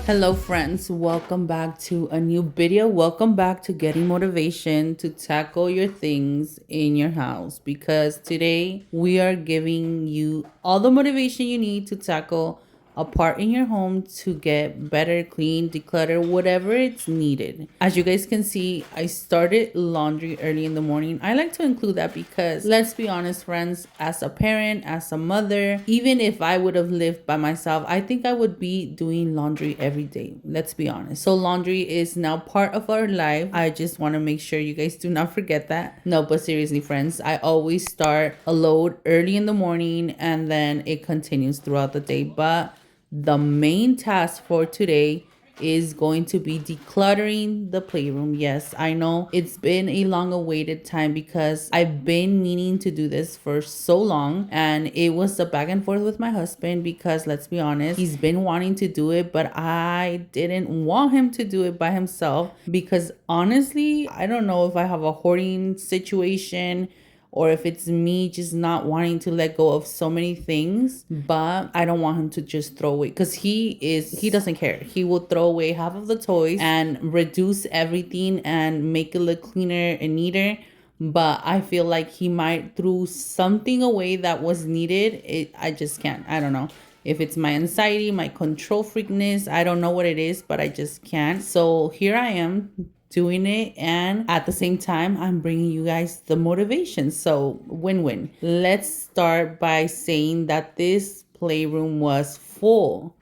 Hello friends, welcome back to a new video. Welcome back to getting motivation to tackle your things in your house, because today we are giving you all the motivation you need to tackle a part in your home to get better, clean, declutter, whatever it's needed. As you guys can see, I started laundry early in the morning. I like to include that because let's be honest, friends, as a parent, as a mother, even if I would have lived by myself, I think I would be doing laundry every day. Let's be honest. So laundry is now part of our life. I just want to make sure you guys do not forget that. No, but seriously, friends, I always start a load early in the morning and then it continues throughout the day. But the main task for today is going to be decluttering the playroom. Yes, I know it's been a long awaited time because I've been meaning to do this for so long, and it was a back and forth with my husband because let's be honest, he's been wanting to do it, but I didn't want him to do it by himself because honestly, I don't know if I have a hoarding situation or if it's me just not wanting to let go of so many things, but I don't want him to just throw away, because he doesn't care. He will throw away half of the toys and reduce everything and make it look cleaner and neater. But I feel like he might throw something away that was needed. I just can't. I don't know if it's my anxiety, my control freakness. I don't know what it is, but I just can't. So here I am doing it, and at the same time I'm bringing you guys the motivation. So win-win. Let's start by saying that this playroom was full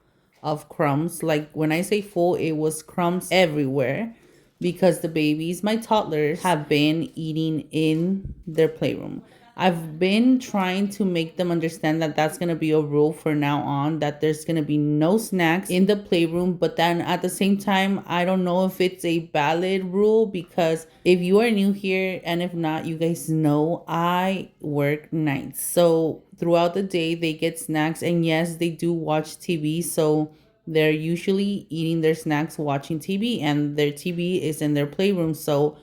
of crumbs. Like when I say full, it was crumbs everywhere because the babies, my toddlers, have been eating in their playroom. I've been trying to make them understand that that's going to be a rule for now on, that there's going to be no snacks in the playroom. But then at the same time, I don't know if it's a valid rule, because if you are new here, and if not, you guys know I work nights. So throughout the day, they get snacks. And yes, they do watch TV. So they're usually eating their snacks watching TV, and their TV is in their playroom. So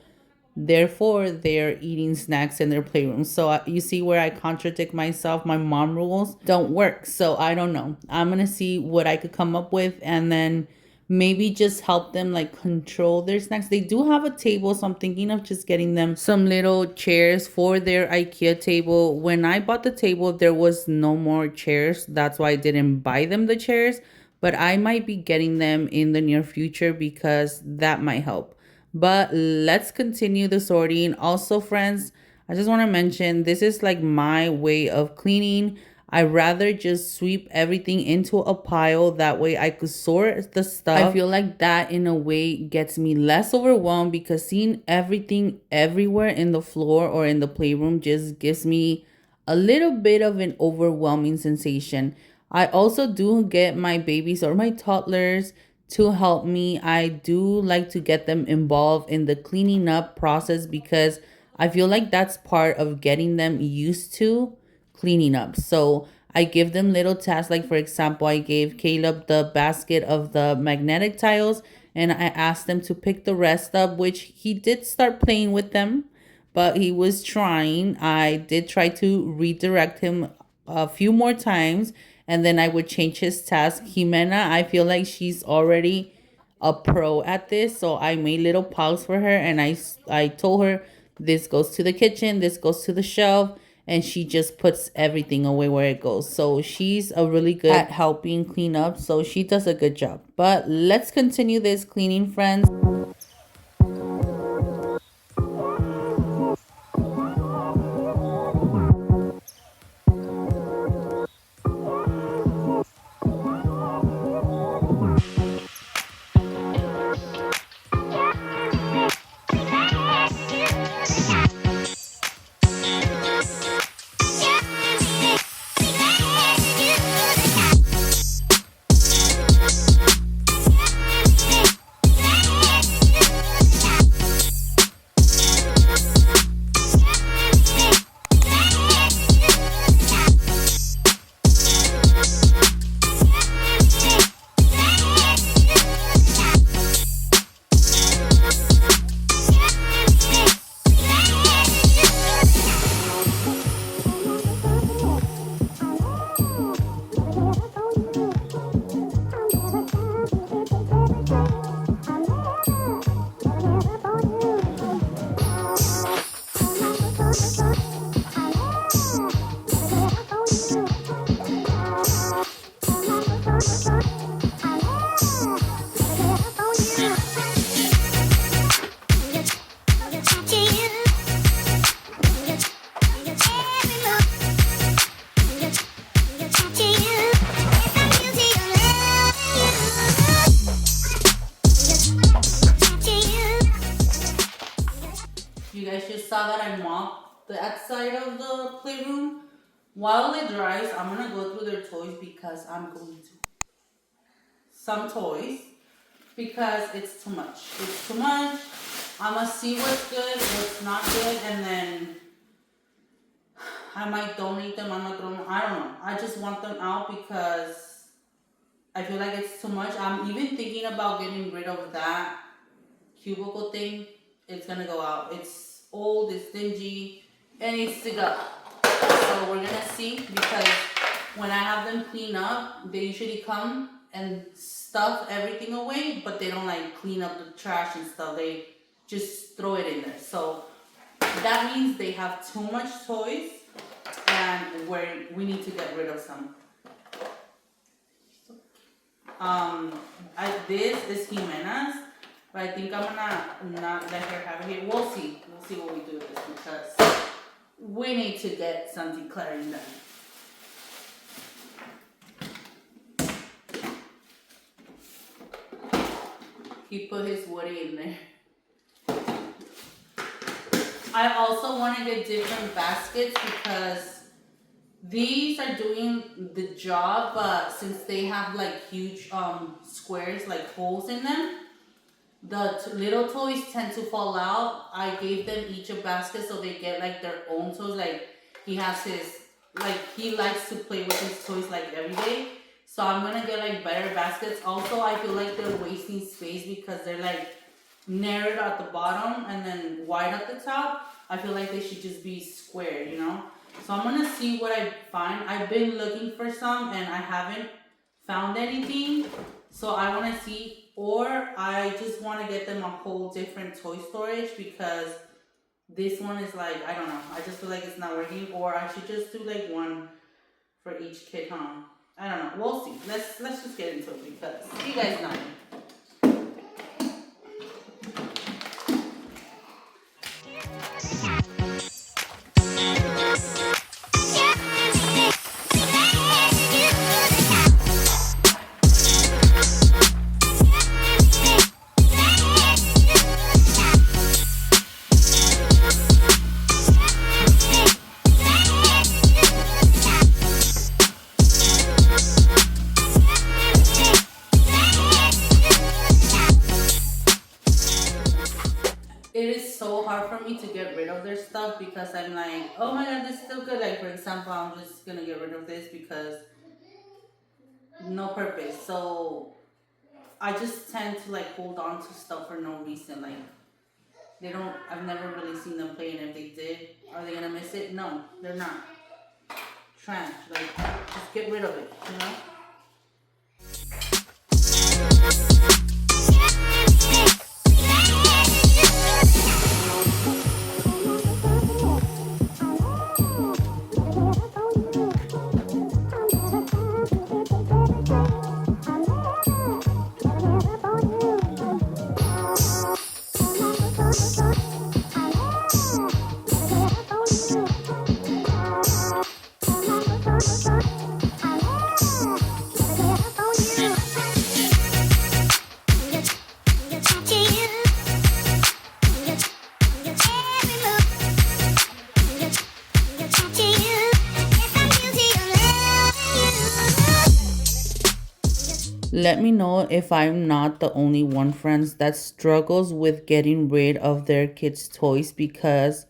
therefore, they're eating snacks in their playroom. So you see where I contradict myself. My mom rules don't work. So I don't know. I'm going to see what I could come up with, and then maybe just help them like control their snacks. They do have a table, so I'm thinking of just getting them some little chairs for their IKEA table. When I bought the table, there was no more chairs. That's why I didn't buy them the chairs. But I might be getting them in the near future because that might help. But let's continue the sorting. Also, friends, I just want to mention this is like my way of cleaning. I rather just sweep everything into a pile. That way I could sort the stuff. I feel like that in a way gets me less overwhelmed, because seeing everything everywhere in the floor or in the playroom just gives me a little bit of an overwhelming sensation. I also do get my babies or my toddlers to help me. I do like to get them involved in the cleaning up process because I feel like that's part of getting them used to cleaning up. So I give them little tasks. Like for example, I gave Caleb the basket of the magnetic tiles, and I asked them to pick the rest up, which he did start playing with them, but he was trying. I did try to redirect him a few more times, and then I would change his task. Jimena, I feel like she's already a pro at this, so I made little piles for her, and I told her this goes to the kitchen, this goes to the shelf, and she just puts everything away where it goes. So she's a really good at helping clean up, so she does a good job. But let's continue this cleaning, friends. saw that I mopped the outside of the playroom. While it dries, I'm gonna go through their toys because I'm going to some toys because it's too much. It's too much. I'm gonna see what's good, what's not good, and then I might donate them. I might throw them. I don't know. I just want them out because I feel like it's too much. I'm even thinking about getting rid of that cubicle thing. It's gonna go out. It's old. It's dingy. It needs to go. So we're gonna see because when I have them clean up, they usually come and stuff everything away, but they don't like clean up the trash and stuff. They just throw it in there. So that means they have too much toys, and we need to get rid of some. This is Jimena's, but I think I'm gonna not let her have it here. We'll see. We'll see what we do with this because we need to get some decluttering done. He put his Woody in there. I also want to get different baskets because these are doing the job, but since they have like huge squares, like holes in them, the little toys tend to fall out. I gave them each a basket so they get like their own toys. Like he has his, like he likes to play with his toys like every day. So I'm gonna get like better baskets. Also, I feel like they're wasting space because they're like narrowed at the bottom and then wide at the top. I feel like they should just be square, you know? So I'm gonna see what I find. I've been looking for some and I haven't found anything. So I wanna see, or I just wanna get them a whole different toy storage because this one is like, I don't know. I just feel like it's not working, or I should just do like one for each kid, huh? I don't know. We'll see. Let's just get into it because you guys know. It is so hard for me to get rid of their stuff because I'm like, oh my god, this is still good. Like for example, I'm just gonna get rid of this because no purpose. So I just tend to like hold on to stuff for no reason. Like they don't. I've never really seen them play, and if they did, are they gonna miss it? No, they're not. Trash. Like just get rid of it. You know. Let me know if I'm not the only one, friends, that struggles with getting rid of their kids' toys because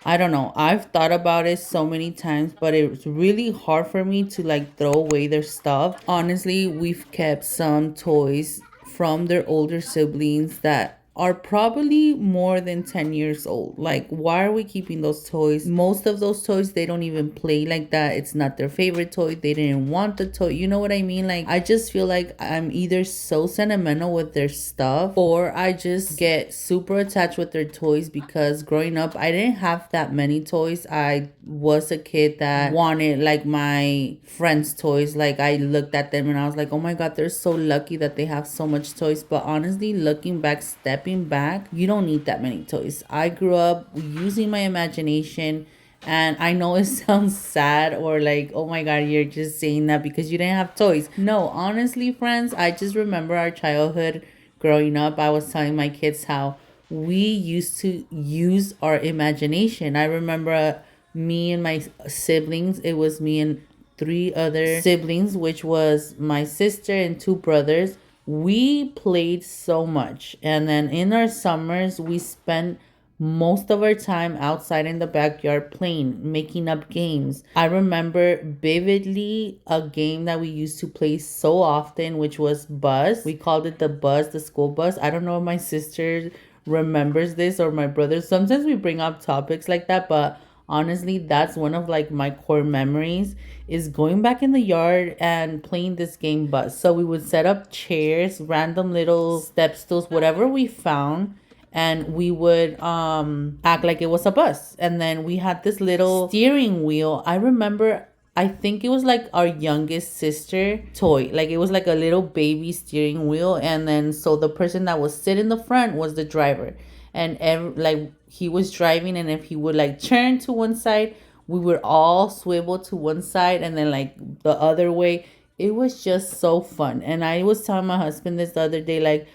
I don't know. I've thought about it so many times, but it's really hard for me to like throw away their stuff. Honestly, we've kept some toys from their older siblings that are probably more than 10 years old. Like, why are we keeping those toys? Most of those toys, they don't even play like that. It's not their favorite toy. They didn't want the toy. You know what I mean? Like, I just feel like I'm either so sentimental with their stuff or I just get super attached with their toys because growing up, I didn't have that many toys. I was a kid that wanted like my friends' toys. Like, I looked at them and I was like, oh my God, they're so lucky that they have so much toys. But honestly, looking back, stepping back, you don't need that many toys. I grew up using my imagination, and I know it sounds sad or like, oh my God, you're just saying that because you didn't have toys. No, honestly, friends, I just remember our childhood growing up. I was telling my kids how we used to use our imagination. I remember me and my siblings, it was me and three other siblings, which was my sister and two brothers. We played so much. And then in our summers, we spent most of our time outside in the backyard playing, making up games. I remember vividly a game that we used to play so often, which was Bus. We called it the Bus, the school bus. I don't know if my sister remembers this or my brother. Sometimes we bring up topics like that, but honestly, that's one of like my core memories is going back in the yard and playing this game Bus. So we would set up chairs, random little step stools, whatever we found, and we would act like it was a bus. And then we had this little steering wheel. I remember, I think it was like our youngest sister toy. Like it was like a little baby steering wheel, and then so the person that was sit in the front was the driver. And like he was driving, and if he would like turn to one side, we would all swivel to one side and then like the other way. It was just so fun. And I was telling my husband this the other day, like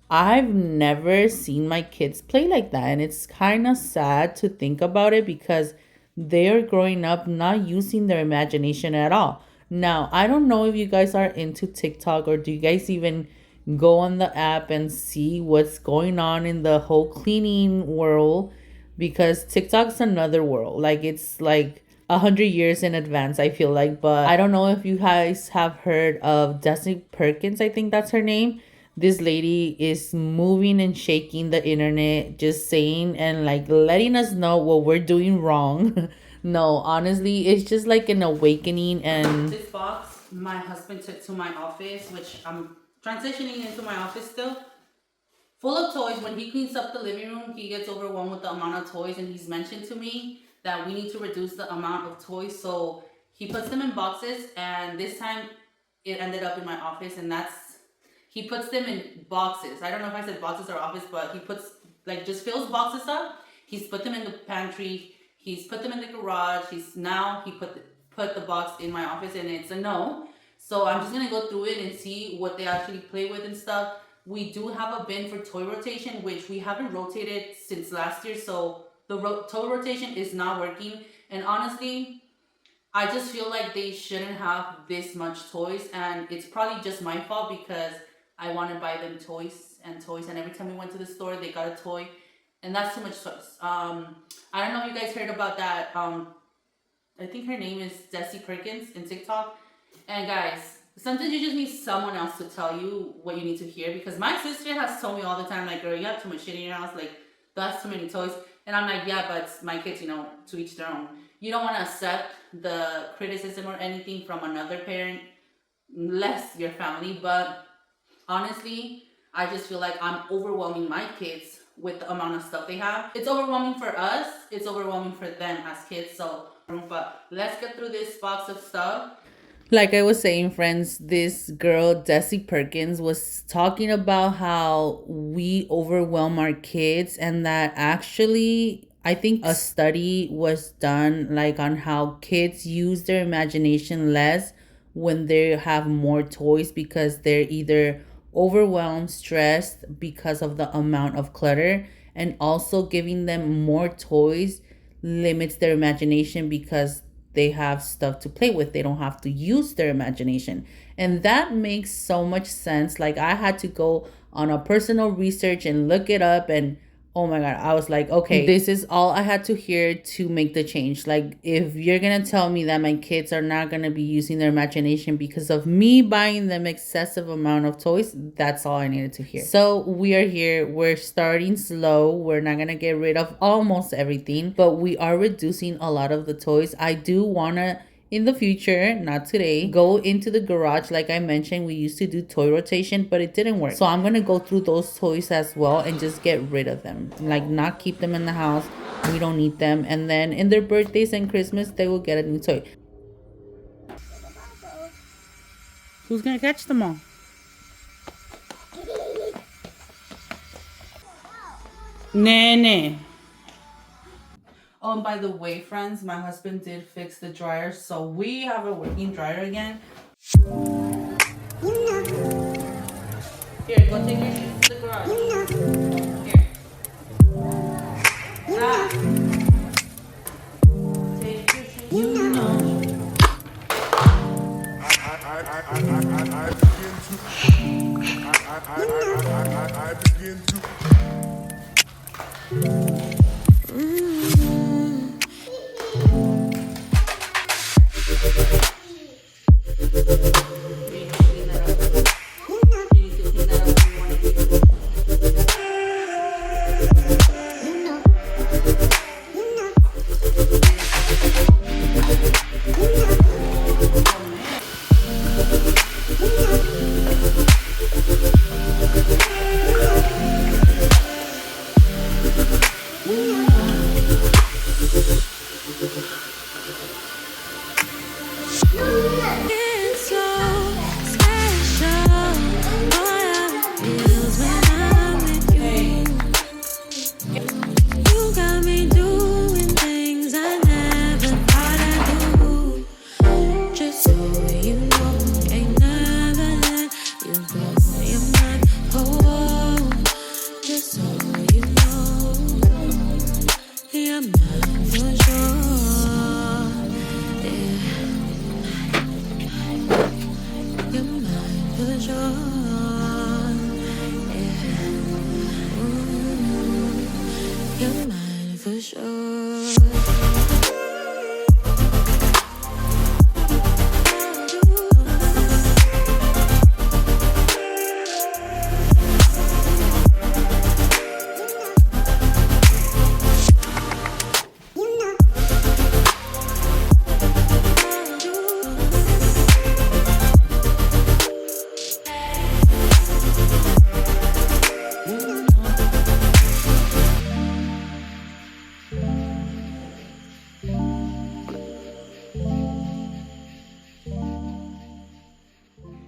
I've never seen my kids play like that. And it's kind of sad to think about it because they're growing up not using their imagination at all. Now, I don't know if you guys are into TikTok or do you guys even go on the app and see what's going on in the whole cleaning world, because TikTok's another world. Like it's like 100 years in advance, I feel like. But I don't know if you guys have heard of Dessy Perkins, I think that's her name. This lady is moving and shaking the internet, just saying and like letting us know what we're doing wrong. No, honestly, it's just like an awakening. And this box my husband took to my office, which I'm transitioning into my office still, full of toys. When he cleans up the living room, he gets overwhelmed with the amount of toys, and he's mentioned to me that we need to reduce the amount of toys. So he puts them in boxes, and this time it ended up in my office, and that's, he puts them in boxes. I don't know if I said boxes or office, but he puts like just fills boxes up. He's put them in the pantry. He's put them in the garage. He put the box in my office, and it's a no. So I'm just gonna go through it and see what they actually play with and stuff. We do have a bin for toy rotation, which we haven't rotated since last year. So the toy rotation is not working. And honestly, I just feel like they shouldn't have this much toys. And it's probably just my fault because I want to buy them toys. And every time we went to the store, they got a toy. And that's too much toys. I don't know if you guys heard about that. I think her name is Dessy Perkins in TikTok. And guys, sometimes you just need someone else to tell you what you need to hear, because my sister has told me all the time, like, girl, you have too much shit in your house, like, that's too many toys. And I'm like, yeah, but my kids, to each their own. You don't want to accept the criticism or anything from another parent, less your family. But honestly, I just feel like I'm overwhelming my kids with the amount of stuff they have. It's overwhelming for us, it's overwhelming for them as kids. So, but let's get through this box of stuff. Like I was saying, friends, this girl, Dessy Perkins, was talking about how we overwhelm our kids, and that actually, I think a study was done like on how kids use their imagination less when they have more toys, because they're either overwhelmed, stressed because of the amount of clutter, and also giving them more toys limits their imagination because they have stuff to play with. They don't have to use their imagination. And that makes so much sense. Like I had to go on a personal research and look it up, and oh my God, I was like, okay, this is all I had to hear to make the change. Like if you're going to tell me that my kids are not going to be using their imagination because of me buying them excessive amount of toys, that's all I needed to hear. So we are here. We're starting slow. We're not going to get rid of almost everything, but we are reducing a lot of the toys. I do want to, in the future, not today, go into the garage. Like I mentioned, we used to do toy rotation, but it didn't work. So I'm gonna go through those toys as well and just get rid of them, like not keep them in the house. We don't need them. And then in their birthdays and Christmas, they will get a new toy. Who's gonna catch them all? Nene. Oh, and by the way, friends, my husband did fix the dryer, so we have a working dryer again. Here, go take your shoes to the garage. Here. I begin to.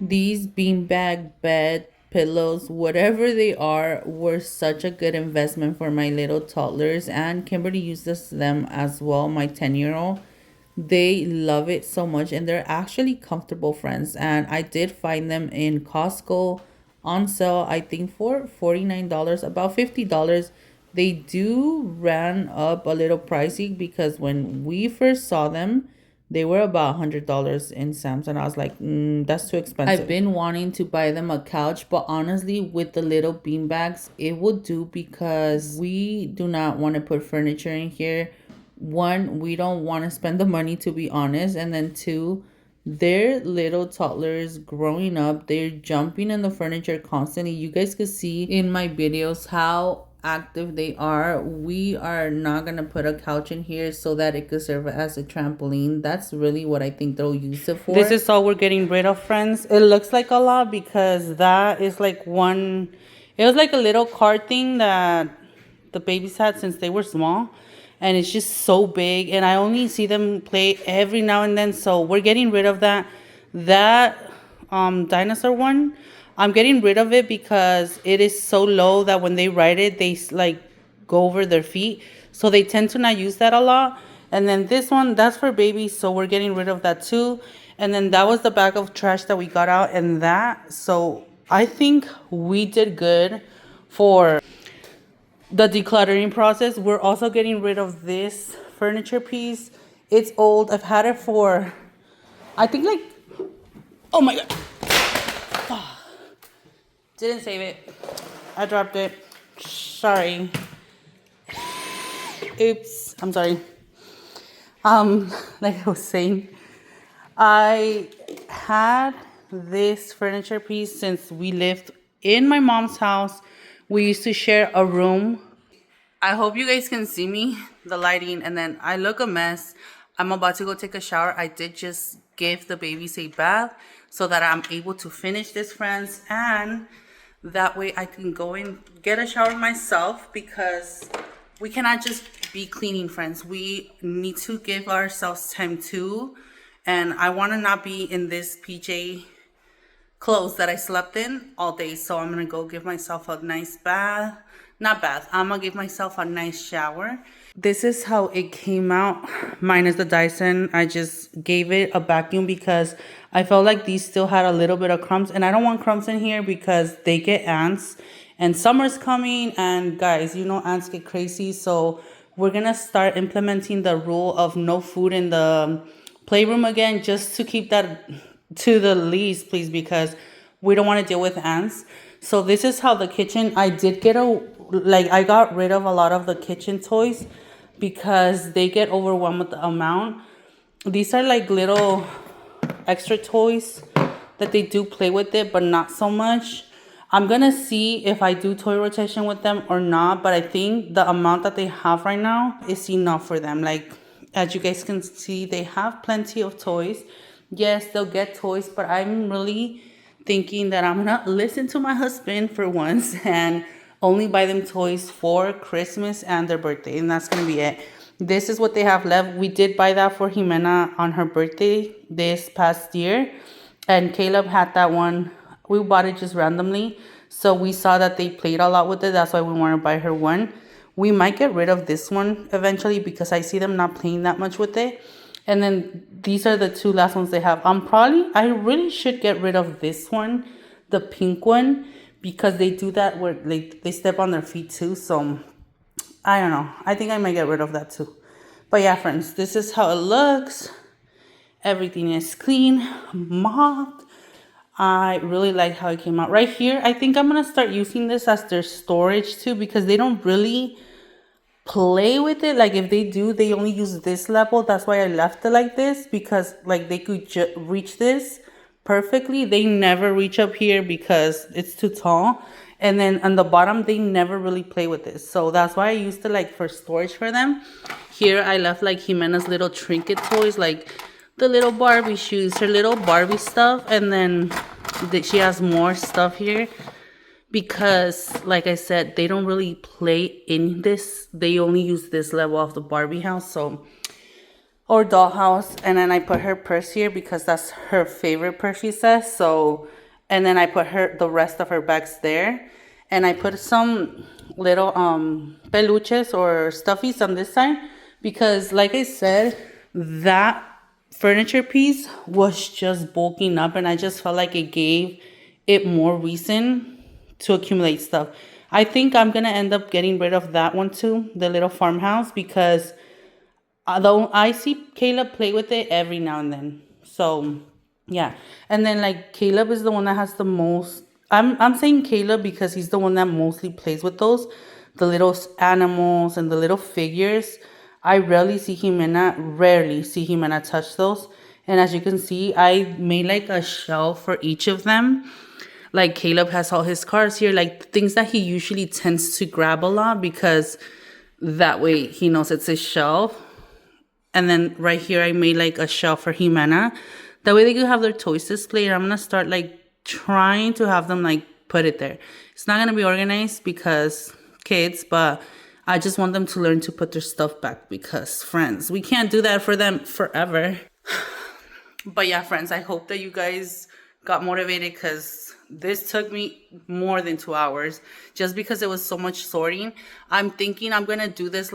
These beanbag bed pillows, whatever they are, were such a good investment for my little toddlers, and Kimberly uses them as well, my 10-year-old. They love it so much, and they're actually comfortable, friends. And I did find them in Costco on sale, I think for $49, about $50. They do ran up a little pricey because when we first saw them, they were about $100 in Sam's, and I was like, that's too expensive. I've been wanting to buy them a couch, but honestly, with the little bean bags, it would do because we do not want to put furniture in here. One, we don't want to spend the money, to be honest, and then two, they're little toddlers growing up. They're jumping in the furniture constantly. You guys could see in my videos how active they are. We are not gonna put a couch in here so that it could serve as a trampoline. That's really what I think they'll use it for. This is all we're getting rid of, friends. It looks like a lot because that is like one, it was like a little card thing that the babies had since they were small, and it's just so big, and I only see them play every now and then, so we're getting rid of that dinosaur one. I'm getting rid of it because it is so low that when they ride it, they like go over their feet. So they tend to not use that a lot. And then this one, that's for babies. So we're getting rid of that too. And then that was the bag of trash that we got out and that. So I think we did good for the decluttering process. We're also getting rid of this furniture piece. It's old. I've had it for, I think like, oh my God. Didn't save it. I dropped it. Sorry. Oops. I'm sorry. Like I was saying, I had this furniture piece since we lived in my mom's house. We used to share a room. I hope you guys can see me, the lighting, and then I look a mess. I'm about to go take a shower. I did just give the babies a bath so that I'm able to finish this, friends, and that way I can go and get a shower myself because we cannot just be cleaning, friends. We need to give ourselves time too. And I want to not be in this PJ clothes that I slept in all day. So I'm going to go give myself a nice bath. Not bath. I'm going to give myself a nice shower. This is how it came out, minus the Dyson. I just gave it a vacuum because I felt like these still had a little bit of crumbs. And I don't want crumbs in here because they get ants. And summer's coming. And guys, you know ants get crazy. So we're gonna start implementing the rule of no food in the playroom again, just to keep that to the least, please, because we don't want to deal with ants. So this is how the kitchen, I did get I got rid of a lot of the kitchen toys because they get overwhelmed with the amount. These are like little extra toys that they do play with it, but not so much. I'm gonna see if I do toy rotation with them or not, but I think the amount that they have right now is enough for them. Like, as you guys can see, they have plenty of toys. Yes, they'll get toys, but I'm really thinking that I'm gonna listen to my husband for once and only buy them toys for Christmas and their birthday, and that's gonna be it. This is what they have left. We did buy that for Jimena on her birthday this past year, and Caleb had that one. We bought it just randomly, so we saw that they played a lot with it. That's why we want to buy her one. We might get rid of this one eventually because I see them not playing that much with it. And then these are the two last ones they have. I really should get rid of this one, the pink one, because they do that where they step on their feet too. So I don't know. I think I might get rid of that too. But yeah, friends, this is how it looks. Everything is clean, mopped. I really like how it came out. Right here, I think I'm going to start using this as their storage too, because they don't really play with it. Like, if they do, they only use this level. That's why I left it like this, because like they could reach this perfectly. They never reach up here because it's too tall. And then on the bottom, they never really play with this. So that's why I used it like for storage for them. Here, I left like Jimena's little trinket toys, like the little Barbie shoes, her little Barbie stuff, and then she has more stuff here because, like I said, they don't really play in this. They only use this level of the Barbie house, or dollhouse. And then I put her purse here because that's her favorite purse, she says. So, and then I put the rest of her bags there, and I put some little peluches or stuffies on this side because, like I said, that furniture piece was just bulking up, and I just felt like it gave it more reason to accumulate stuff. I think I'm gonna end up getting rid of that one too, the little farmhouse, because although I see Caleb play with it every now and then. So yeah. And then like Caleb is the one that has the most. I'm saying Caleb because he's the one that mostly plays with those, the little animals and the little figures. I rarely see Jimena touch those. And as you can see, I made like a shelf for each of them. Like Caleb has all his cars here, like things that he usually tends to grab a lot, because that way he knows it's his shelf. And then right here, I made like a shelf for Jimena. That way they could have their toys displayed. I'm going to start like trying to have them like put it there. It's not going to be organized because kids, but I just want them to learn to put their stuff back because, friends, we can't do that for them forever. But yeah, friends, I hope that you guys got motivated because this took me more than 2 hours just because it was so much sorting. I'm thinking I'm going to do this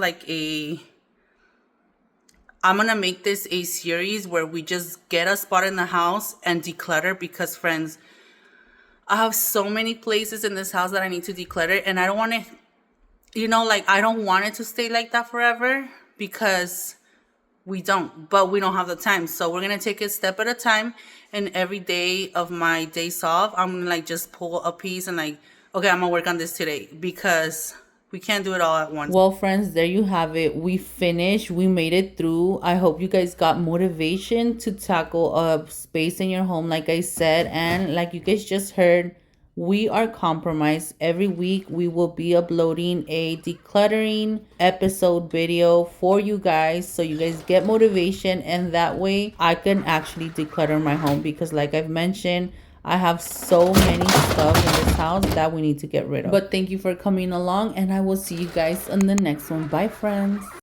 I'm going to make this a series where we just get a spot in the house and declutter because, friends, I have so many places in this house that I need to declutter, and I don't want to, I don't want it to stay like that forever because we don't have the time. So we're going to take it step at a time, and every day of my days off, I'm going to just pull a piece and okay, I'm going to work on this today because we can't do it all at once. Well, friends, there you have it. We finished. We made it through. I hope you guys got motivation to tackle a space in your home, like I said. And like you guys just heard, we are compromised. Every week, we will be uploading a decluttering episode video for you guys. So you guys get motivation. And that way, I can actually declutter my home. Because like I've mentioned, I have so many stuff in this house that we need to get rid of. But thank you for coming along, and I will see you guys on the next one. Bye, friends.